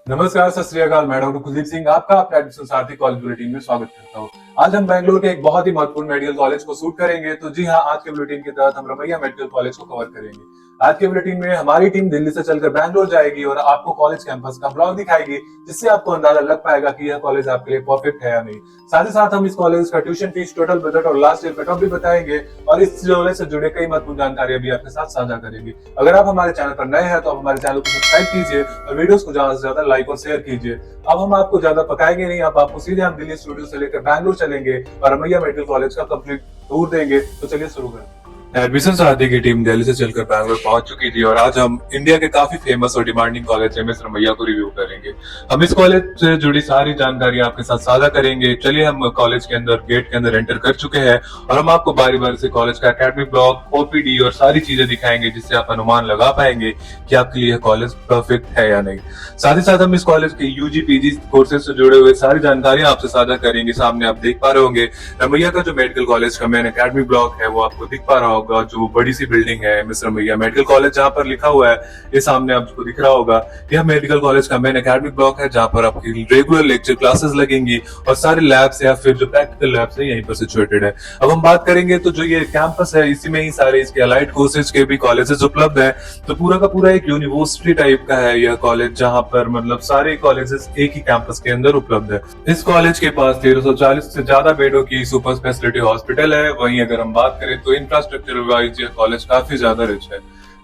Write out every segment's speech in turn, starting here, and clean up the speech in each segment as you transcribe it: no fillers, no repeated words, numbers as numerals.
नमस्कार, सत श्री अकाल। मैं डॉक्टर कुलदीप सिंह आपका अपने एडमिशन सारथी कॉलेज बुलेटिन में स्वागत करता हूँ। आज हम बेंगलुरु के एक बहुत ही महत्वपूर्ण मेडिकल कॉलेज को शूट करेंगे। तो जी हाँ, आज के बुलेटिन के तहत हम रमैया मेडिकल कॉलेज को कवर करेंगे। आज के बुलेटिन में हमारी टीम दिल्ली से चलकर बैंगलोर जाएगी और आपको कॉलेज कैंपस का ब्लॉग दिखाएगी, जिससे आपको अंदाजा लग पाएगा कि यह कॉलेज आपके लिए परफेक्ट है या नहीं। साथ ही साथ हम इस कॉलेज का ट्यूशन फीस, टोटल बजट और लास्ट ईयर कट ऑफ भी बताएंगे और इस कॉलेज से जुड़े कई महत्वपूर्ण जानकारियां भी आपके साथ साझा करेंगे। अगर आप हमारे चैनल पर नए हैं तो आप हमारे चैनल को सब्सक्राइब कीजिए और वीडियोस को ज्यादा से ज्यादा लाइक और शेयर कीजिए। अब हम आपको ज्यादा पकाएंगे नहीं, अब आपको सीधे हम दिल्ली स्टूडियो से लेकर बैंगलोर चलेंगे और रमैया मेडिकल कॉलेज का कंप्लीट टूर देंगे। तो चलिए शुरू करें। एडमिशन सारथी की टीम दिल्ली से चलकर बैंगलोर पहुंच चुकी थी और आज हम इंडिया के काफी फेमस और डिमांडिंग कॉलेज एमएस रमैया को रिव्यू करेंगे। हम इस कॉलेज से जुड़ी सारी जानकारी आपके साथ साझा करेंगे। चलिए, हम कॉलेज के अंदर गेट के अंदर एंटर कर चुके हैं और हम आपको बारी बारी से कॉलेज का एकेडमिक ब्लॉक, ओपीडी और सारी चीजें दिखाएंगे, जिससे आप अनुमान लगा पाएंगे कि आपके लिए कॉलेज परफेक्ट है या नहीं। साथ ही साथ हम इस कॉलेज के यूजी पीजी कोर्सेज से जुड़े हुए सारी जानकारी आपसे साझा करेंगे। सामने आप देख पा रहे होंगे रमैया का जो मेडिकल कॉलेज का मेन एकेडमिक ब्लॉक है वो आपको दिख पा रहा होगा। जो बड़ी सी बिल्डिंग है एमएस रमैया मेडिकल कॉलेज जहां पर लिखा हुआ है, ये सामने आपको दिख रहा होगा। यह मेडिकल कॉलेज का मेन एकेडमिक ब्लॉक है, जहां पर आपकी रेगुलर लेक्चर क्लासेस लगेंगी और सारे लैब्स या फिर जो प्रैक्टिकल लैब्स है यहीं पर सिचुएटेड है। अब हम बात करेंगे तो जो ये कैंपस है, इसी में ही सारे इसके अलाइड कोर्सेज के भी कॉलेजेस उपलब्ध है। तो पूरा का पूरा एक यूनिवर्सिटी टाइप का है यह कॉलेज, जहां पर मतलब सारे कॉलेजेस एक ही कैंपस के अंदर उपलब्ध है। इस कॉलेज के पास 1340 से ज्यादा बेडों की सुपर स्पेशलिटी हॉस्पिटल है। वहीं अगर हम बात करें तो इंफ्रास्ट्रक्चर वाइज यह कॉलेज काफी ज्यादा रिच है।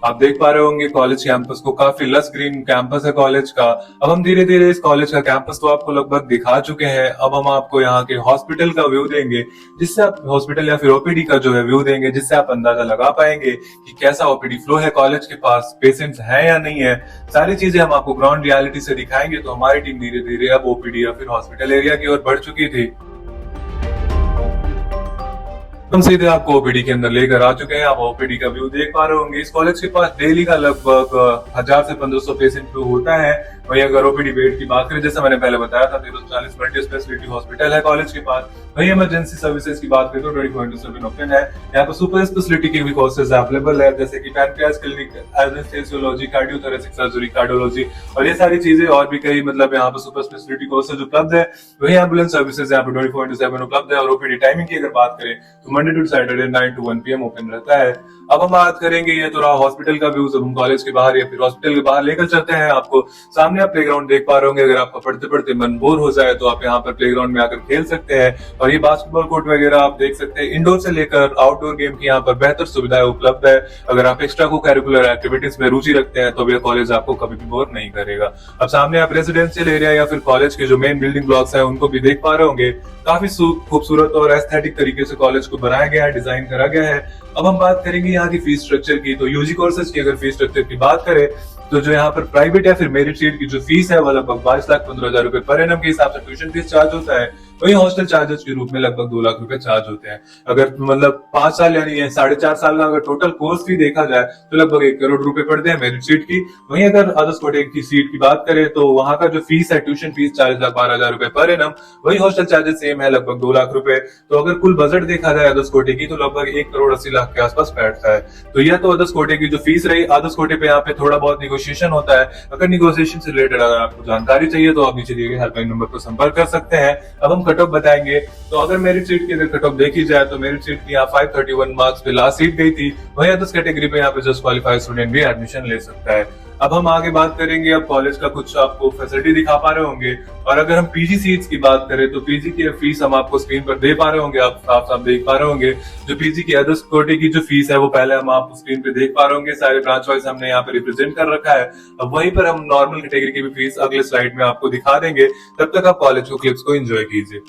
आप देख पा रहे होंगे कॉलेज कैंपस को, काफी लस ग्रीन कैंपस है कॉलेज का। अब हम धीरे धीरे इस कॉलेज का कैंपस तो आपको लगभग दिखा चुके हैं। अब हम आपको यहाँ के हॉस्पिटल का व्यू देंगे, जिससे आप हॉस्पिटल या फिर ओपीडी का जो है व्यू देंगे, जिससे आप अंदाजा लगा पाएंगे कि कैसा ओपीडी फ्लो है कॉलेज के पास, पेशेंट्स है या नहीं है। सारी चीजें हम आपको ग्राउंड रियलिटी से दिखाएंगे। तो हमारी टीम धीरे धीरे अब ओपीडी या फिर हॉस्पिटल एरिया की ओर बढ़ चुकी थी। हम सीधे आपको ओपीडी के अंदर लेकर आ चुके हैं। आप ओपीडी का व्यू देख पा रहे होंगे। इस कॉलेज के पास डेली का लगभग 1000 से 1500 पेशेंट फ्लो होता है। वही अगर ओपीडी बेड की बात करें, जैसे मैंने पहले बताया था, 1340 मल्टी स्पेशलिटी हॉस्पिटल है कॉलेज के पास। वही इमरजेंसी सर्विसेज की बात करें तो 24/7 ओपन है। यहाँ पर सुपर स्पेशलिटी के भी कोर्सेज अवेलेबल है, जैसे कि pancreas clinic, anaesthesiology, cardiothoracic surgery, cardiology और ये सारी चीजें और भी कई मतलब यहाँ पर सुपर स्पेशलिटी कोर्सेज उपलब्ध है। वही एम्बुलेंस सर्विसेज यहाँ पर 24/7 उपलब्ध है। और ओपीडी टाइमिंग की अगर बात करें तो Monday to Saturday 9 to 1 PM open रहता है। अब हम बात करेंगे, ये तो रहा हॉस्पिटल का व्यू। जब हम कॉलेज के बाहर या फिर हॉस्पिटल के बाहर लेकर चलते हैं आपको, सामने आप प्लेग्राउंड देख पा रहे होंगे। अगर आपका पढ़ते पढ़ते मन बोर हो जाए तो आप यहाँ पर प्लेग्राउंड में आकर खेल सकते हैं। और ये बास्केटबॉल कोर्ट वगैरह आप देख सकते हैं। इंडोर से लेकर आउटडोर गेम की यहाँ पर बेहतर सुविधाएं उपलब्ध है। अगर आप एक्स्ट्रा को करिकुलर एक्टिविटीज में रुचि रखते हैं तो यह कॉलेज आपको कभी भी बोर नहीं करेगा। अब सामने आप रेजिडेंशियल एरिया या फिर कॉलेज के जो मेन बिल्डिंग ब्लॉक्स है उनको भी देख पा रहे होंगे। काफी खूबसूरत और एस्थेटिक तरीके से कॉलेज को बनाया गया है, डिजाइन करा गया है। अब हम बात करेंगे यहाँ की फीस स्ट्रक्चर की। तो यूजी कोर्सेज की अगर फीस स्ट्रक्चर की बात करें तो जो यहाँ पर प्राइवेट या फिर मेरिट सीट की जो फीस है वो लगभग 22,15,000 रुपए पर एनम के हिसाब से ट्यूशन फीस चार्ज होता है। वही हॉस्टल चार्जेस के रूप में लगभग 2 लाख रुपए चार्ज होते हैं। अगर मतलब 5 साल यानी 4.5 साल का अगर टोटल कोर्स फी देखा जाए तो लगभग 1 करोड़ रुपए पड़ते हैं मेरिट सीट की। वहीं अगर अदर्स कोटे की सीट की बात करें तो वहां का जो फीस है ट्यूशन फीस 40,12,000 रुपए पर एनम। वही हॉस्टल चार्जेस सेम है, लगभग 2 लाख रुपए। तो अगर कुल बजट देखा जाए अदर्स कोटे की तो लगभग 1 करोड़ 80 लाख के आसपास बैठता है। तो यह तो अदर्स कोटे की जो फीस रही। अदर्स कोटे पे यहाँ पे थोड़ा बहुत निगोशिएशन होता है। अगर निगोशिएशन से रिलेटेड अगर आपको जानकारी चाहिए तो आप नीचे दिए गए हेल्पलाइन नंबर पर संपर्क कर सकते हैं। अब हम कट ऑफ बताएंगे। तो अगर मेरिट सीट की अगर कट ऑफ देखी जाए तो मेरिट सीट की यहाँ 531 मार्क्स पे लास्ट सीट गई थी। वही अदर्स कैटेगरी पे यहाँ पे जस्ट क्वालिफाइड स्टूडेंट भी एडमिशन ले सकता है। अब हम आगे बात करेंगे। अब कॉलेज का कुछ आपको फैसिलिटी दिखा पा रहे होंगे। और अगर हम पीजी सीट्स की बात करें तो पीजी की फीस हम आपको स्क्रीन पर दे पा रहे होंगे। आप साफ देख पा रहे होंगे जो पीजी की अदर्स कोटे की जो फीस है वो पहले हम आपको स्क्रीन पे देख पा रहे होंगे। सारे ब्रांच वाइज हमने यहाँ पे रिप्रेजेंट कर रखा है। अब वहीं पर हम नॉर्मल कैटेगरी की भी फीस अगले स्लाइड में आपको दिखा देंगे। तब तक आप कॉलेज को क्लिप्स को एंजॉय कीजिए।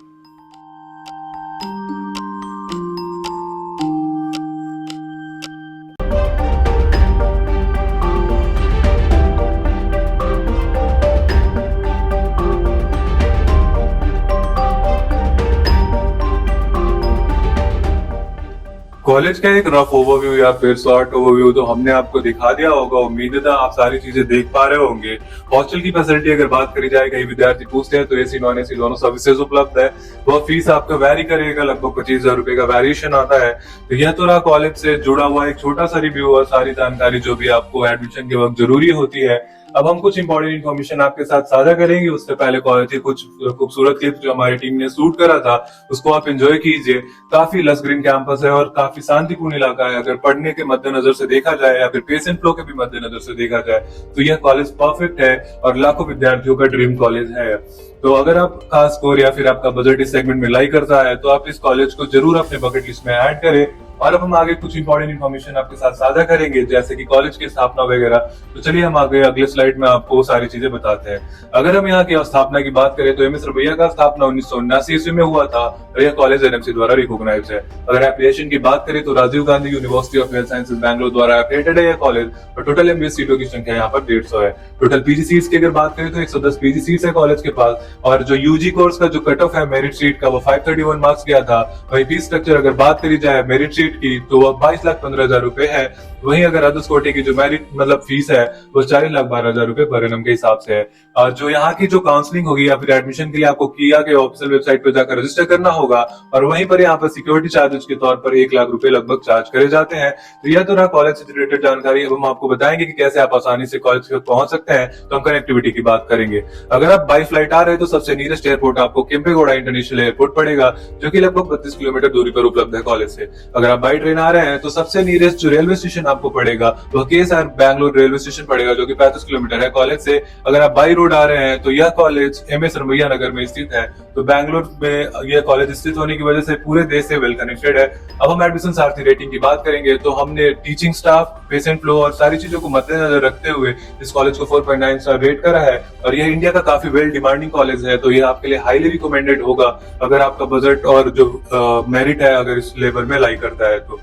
कॉलेज का एक रफ ओवरव्यू या फिर शॉर्ट ओवरव्यू तो हमने आपको दिखा दिया होगा। उम्मीद है आप सारी चीजें देख पा रहे होंगे। हॉस्टल की फैसिलिटी अगर बात करी जाए, कई विद्यार्थी पूछते हैं तो एसी नॉन एसी दोनों सर्विसेज उपलब्ध है। वह फीस आपका वैरी करेगा, लगभग 25,000 रुपए का वेरिएशन आता है। तो यह तो रहा कॉलेज से जुड़ा हुआ एक छोटा सा रिव्यू और सारी जानकारी जो भी आपको एडमिशन के वक्त जरूरी होती है। अब हम कुछ इंपॉर्टेंट इन्फॉर्मेशन आपके साथ साझा करेंगे। उससे पहले कॉलेज के कुछ खूबसूरत क्लिप जो हमारी टीम ने शूट करा था उसको आप एंजॉय कीजिए। काफी लस ग्रीन कैंपस है और काफी शांतिपूर्ण इलाका है। अगर पढ़ने के मद्देनजर से देखा जाए या फिर पेशेंट फ्लो के भी मद्देनजर से देखा जाए तो यह कॉलेज परफेक्ट है और लाखों विद्यार्थियों का ड्रीम कॉलेज है। तो अगर आपका स्कोर या फिर आपका बजट इस सेगमेंट में लाई करता है तो आप इस कॉलेज को जरूर अपने बकेट लिस्ट में ऐड करें। और अब हम आगे कुछ इंपॉर्टेंट इन्फॉर्मेशन आपके साथ साझा करेंगे, जैसे कि कॉलेज की स्थापना वगैरह। तो चलिए हम आगे अगले स्लाइड में आपको सारी चीजें बताते हैं। अगर हम यहाँ की स्थापना की बात करें तो एमएस रमैया का स्थापना 1979 ईस्वी में हुआ था और यह कॉलेज एनएमसी द्वारा रिकॉग्नाइज्ड है। अगर एप्लीकेशन की बात करें तो Rajiv Gandhi university of health sciences Bangalore द्वारा एफिलिएटेड है यह कॉलेज और टोटल एमबीए सीटों की संख्या यहाँ पर 150 है। टोटल पीजी सीट्स की अगर बात करें तो 110 पीजी सीट्स है कॉलेज के पास और जो यूजी कोर्स का जो कट ऑफ है मेरिट सीट का वो 531 मार्क्स गया था। वही फीस स्ट्रक्चर अगर बात करी जाए मेरिट सीट की तो वह 22,15,000 रुपए है। वहीं अगर अदर्स कोटे की जो मेरिट मतलब फीस है वो 40,12,000 रुपए पर एनम के हिसाब से है। और जो यहाँ की जो काउंसलिंग होगी या फिर एडमिशन के लिए आपको किया के ऑफिशियल वेबसाइट पर जाकर रजिस्टर करना होगा और वहीं पर यहाँ पर सिक्योरिटी चार्जेस के तौर पर 1 लाख रुपए लगभग चार्ज करे जाते हैं। तो यह तो रहा कॉलेज से रिलेटेड जानकारी। अब हम आपको बताएंगे कि कैसे आप आसानी से कॉलेज तक पहुंच सकते हैं। तो हम कनेक्टिविटी की बात करेंगे। अगर आप बाई फ्लाइट आ रहे हैं तो सबसे नियरेस्ट एयरपोर्ट आपको केम्पेगौड़ा इंटरनेशनल एयरपोर्ट पड़ेगा जो कि लगभग 32 किलोमीटर दूरी पर उपलब्ध है कॉलेज से। अगर आप बाई ट्रेन आ रहे हैं तो सबसे नियरेस्ट जो रेलवे स्टेशन आपको पड़ेगा वह केएसआर बैंगलोर रेलवे स्टेशन पड़ेगा जो कि 35 किलोमीटर है कॉलेज से। अगर आप बाई रोड आ रहे हैं तो यह कॉलेज एमएस रमैया नगर में स्थित है। तो बैंगलोर में यह कॉलेज स्थित होने की वजह से पूरे देश से वेल कनेक्टेड है। अब हम एडमिशन सारथी रेटिंग की बात करेंगे तो हमने टीचिंग स्टाफ, पेशेंट फ्लो और सारी चीजों को मद्देनजर रखते हुए इस कॉलेज को 4.9 स्टार रेट करा है और यह इंडिया का काफी वेल डिमांडिंग कॉलेज है। तो यह आपके लिए हाईली रिकमेंडेड होगा अगर आपका बजट और जो मेरिट है अगर इस लेवल में लाई करता है। तो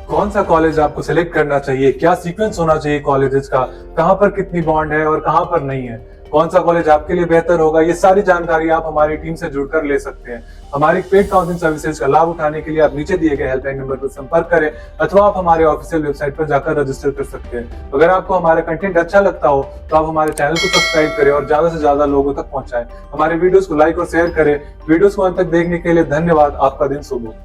कौन सा कॉलेज आपको सिलेक्ट करना चाहिए, क्या सीक्वेंस होना चाहिए कॉलेजेस का, कहां पर कितनी बॉन्ड है और कहां पर नहीं है, कौन सा कॉलेज आपके लिए बेहतर होगा, ये सारी जानकारी आप हमारी टीम से जुड़कर ले सकते हैं। हमारी पेड काउंसलिंग सर्विसेज का लाभ उठाने के लिए आप नीचे दिए गए हेल्पलाइन नंबर पर संपर्क करें अथवा आप हमारे ऑफिशियल वेबसाइट पर जाकर रजिस्टर कर सकते हैं। अगर आपको हमारा कंटेंट अच्छा लगता हो तो आप हमारे चैनल को सब्सक्राइब करें और ज्यादा से ज्यादा लोगों तक पहुंचाएं। हमारे वीडियोस को लाइक और शेयर करें। वीडियोस को अंत तक देखने के लिए धन्यवाद। आपका दिन शुभ हो।